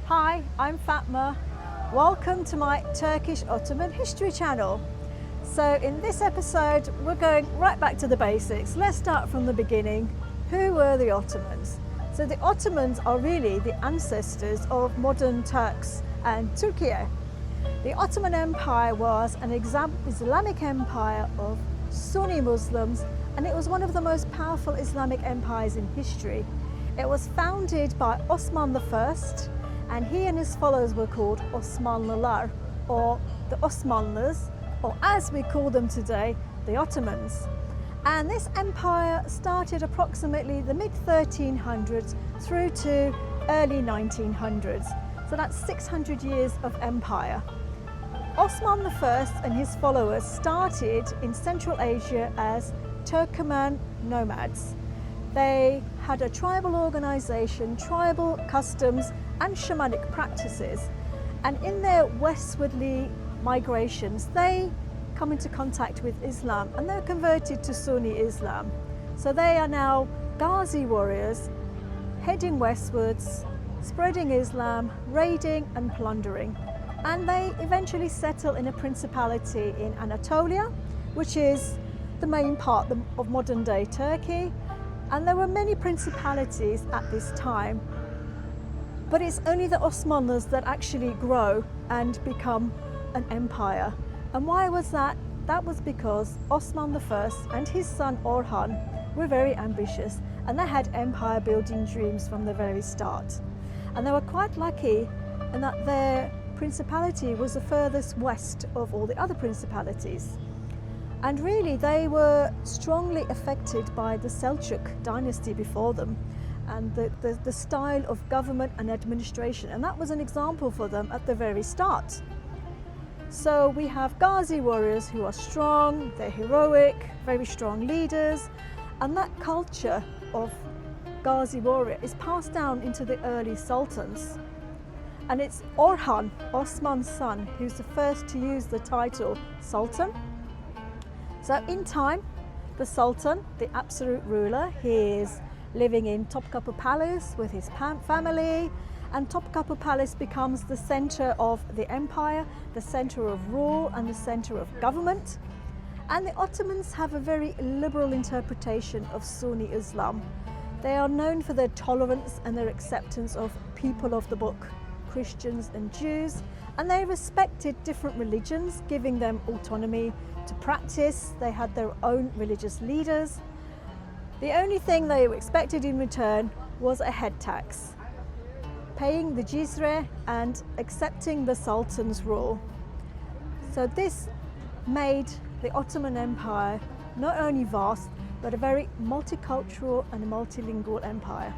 Hi, I'm Fatma. Welcome to my Turkish Ottoman History channel. So in this episode, we're going right back to the basics. Let's start from the beginning. Who were the Ottomans? So the Ottomans are really the ancestors of modern Turks and Turkey. The Ottoman Empire was an Islamic empire of Sunni Muslims, and it was one of the most powerful Islamic empires in history. It was founded by Osman I, and he and his followers were called Osmanlılar, or the Osmanlus, or as we call them today, the Ottomans. And this empire started approximately the mid-1300s through to early 1900s. So that's 600 years of empire. Osman I and his followers started in Central Asia as Turkoman nomads. They had a tribal organization, tribal customs and shamanic practices. And in their westwardly migrations, they come into contact with Islam and they're converted to Sunni Islam. So they are now Ghazi warriors heading westwards, spreading Islam, raiding and plundering. And they eventually settle in a principality in Anatolia, which is the main part of modern day Turkey. And there were many principalities at this time, but it's only the Osmanlus that actually grow and become an empire. And why was that? That was because Osman I and his son Orhan were very ambitious, and they had empire building dreams from the very start. And they were quite lucky in that their principality was the furthest west of all the other principalities. And really they were strongly affected by the Seljuk dynasty before them and the style of government and administration, and that was an example for them at the very start. So we have Ghazi warriors who are strong, they're heroic, very strong leaders, and that culture of Ghazi warrior is passed down into the early sultans. And it's Orhan, Osman's son, who's the first to use the title Sultan. So in time, the Sultan, the absolute ruler, he is living in Topkapı Palace with his family, and Topkapı Palace becomes the center of the empire, the center of rule and the center of government. And the Ottomans have a very liberal interpretation of Sunni Islam. They are known for their tolerance and their acceptance of people of the book, Christians and Jews, and they respected different religions, giving them autonomy to practice. They had their own religious leaders. The only thing they were expected in return was a head tax, paying the jizre and accepting the Sultan's rule. So this made the Ottoman Empire not only vast, but a very multicultural and multilingual empire.